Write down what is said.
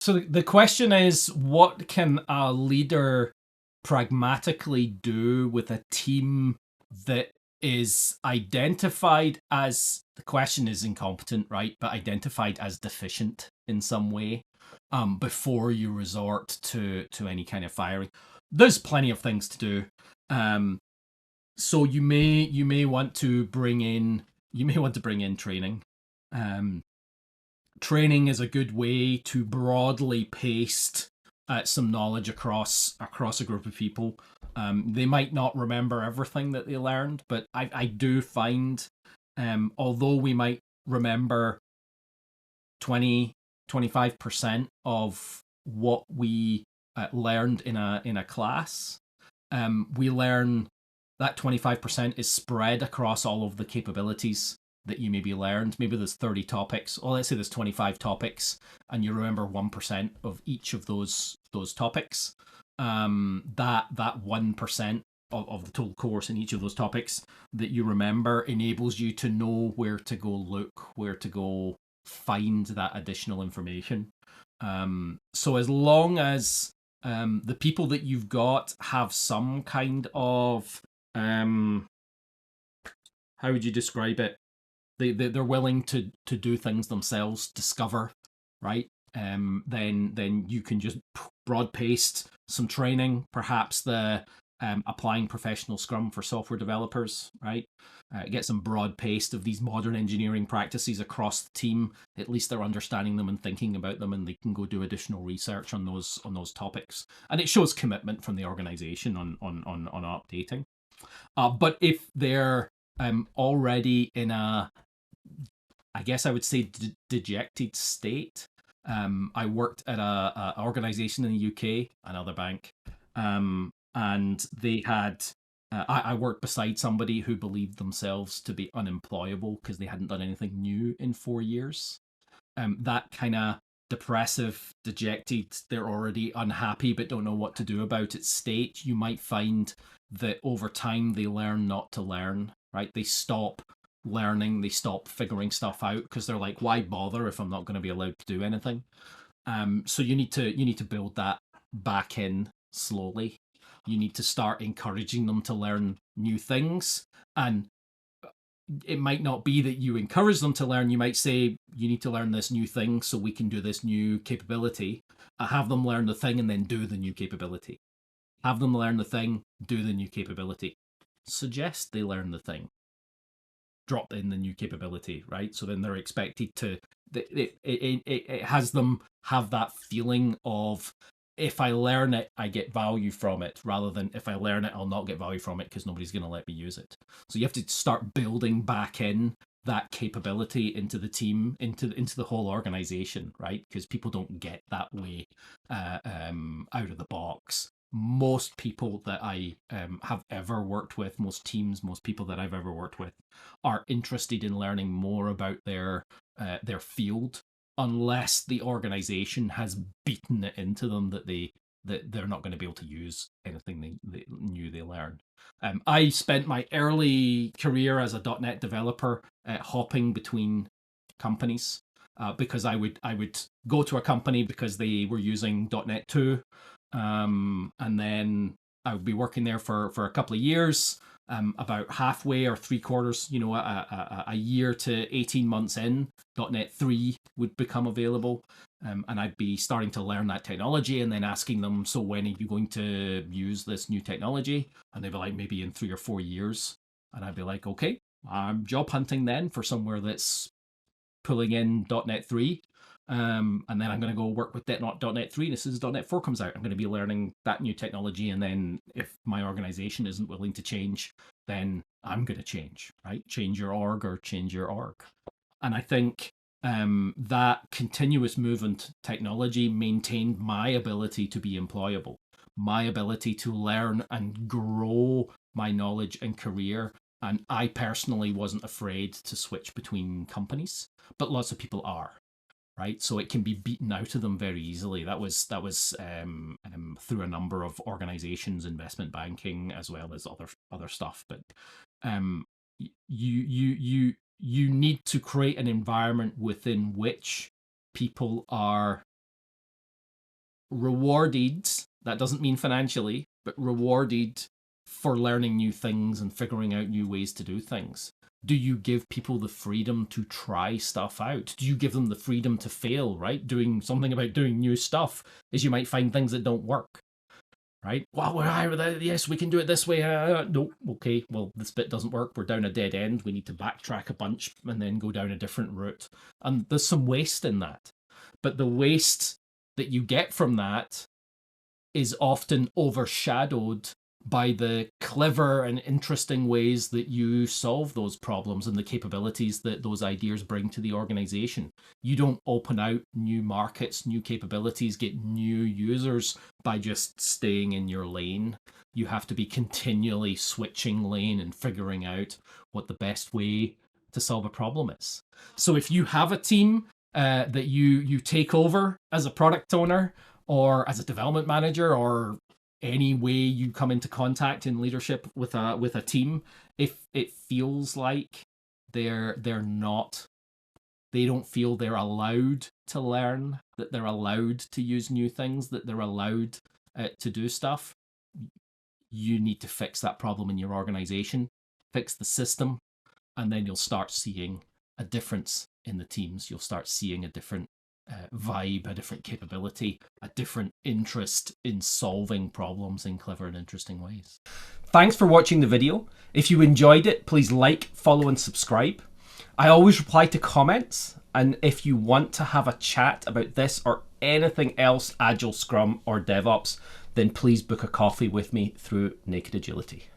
So the question is, what can a leader pragmatically do with a team that is identified as, the question is incompetent, right? But identified as deficient in some way, before you resort to any kind of firing. There's plenty of things to do. So you may want to bring in training. Um, Training is a good way to broadly paste some knowledge across a group of people. They might not remember everything that they learned, but I do find, although we might remember 20-25% of what we learned in a class, we learn that 25% is spread across all of the capabilities that you maybe learned. Maybe there's 30 topics, or let's say there's 25 topics, and you remember 1% of each of those topics. That 1% of the total course in each of those topics that you remember enables you to know where to go look, where to go find that additional information. So as long as the people that you've got have some kind of, how would you describe it? They're willing to do things themselves, discover, right? Then you can just broad paste some training, perhaps the applying professional Scrum for software developers, right? Get some broad paste of these modern engineering practices across the team. At least they're understanding them and thinking about them, and they can go do additional research on those topics. And it shows commitment from the organization on updating. But if they're already in a, I guess I would say, dejected state. I worked at a organization in the UK, another bank, and they had. I worked beside somebody who believed themselves to be unemployable because they hadn't done anything new in 4 years. That kind of depressive, dejected, they're already unhappy but don't know what to do about it state, you might find that over time they learn not to learn, right? They stop learning, they stop figuring stuff out because they're like, why bother if I'm not going to be allowed to do anything? So you need to build that back in slowly. You need to start encouraging them to learn new things, and it might not be that you encourage them to learn. You might say, you need to learn this new thing so we can do this new capability. Have them learn the thing and then do the new capability. Have them learn the thing, do the new capability. Suggest they learn the thing, drop in the new capability, right? So then they're expected to, it has them have that feeling of, if I learn it, I get value from it, rather than if I learn it, I'll not get value from it because nobody's going to let me use it. So you have to start building back in that capability into the team, into the whole organization, right? Because people don't get that way out of the box. Most people that I have ever worked with, most teams, most people that I've ever worked with, are interested in learning more about their field, unless the organization has beaten it into them that they're not going to be able to use anything they knew they learned. I spent my early career as a .NET developer hopping between companies, because I would go to a company because they were using .NET 2, and then I would be working there for a couple of years. About halfway or three quarters, a year to 18 months in, .NET 3 would become available. And I'd be starting to learn that technology and then asking them, so when are you going to use this new technology? And they'd be like, maybe in 3 or 4 years. And I'd be like, okay, I'm job hunting then for somewhere that's pulling in .NET 3. And then I'm going to go work with .NET 3. And as soon as .NET 4 comes out, I'm going to be learning that new technology. And then if my organization isn't willing to change, then I'm going to change, right? Change your org or change your org. And I think that continuous movement technology maintained my ability to be employable, my ability to learn and grow my knowledge and career. And I personally wasn't afraid to switch between companies, but lots of people are, right? So it can be beaten out of them very easily. That was through a number of organizations, investment banking, as well as other stuff. But um, you need to create an environment within which people are rewarded, that doesn't mean financially, but rewarded for learning new things and figuring out new ways to do things? Do you give people the freedom to try stuff out? Do you give them the freedom to fail, right? Doing something about doing new stuff is you might find things that don't work, right? Well, yes, we can do it this way. No, okay, well, this bit doesn't work. We're down a dead end. We need to backtrack a bunch and then go down a different route. And there's some waste in that. But the waste that you get from that is often overshadowed by the clever and interesting ways that you solve those problems and the capabilities that those ideas bring to the organization. You don't open out new markets, new capabilities, get new users by just staying in your lane. You have to be continually switching lane and figuring out what the best way to solve a problem is. So if you have a team that you take over as a product owner or as a development manager, or any way you come into contact in leadership with a team, if it feels like they don't feel they're allowed to learn, that they're allowed to use new things, that they're allowed to do stuff, you need to fix that problem in your organization, fix the system, and then you'll start seeing a difference in the teams. You'll start seeing a different vibe, a different capability, a different interest in solving problems in clever and interesting ways. Thanks for watching the video. If you enjoyed it, please like, follow, and subscribe. I always reply to comments, and if you want to have a chat about this or anything else Agile, Scrum, or DevOps, then please book a coffee with me through NKD Agility.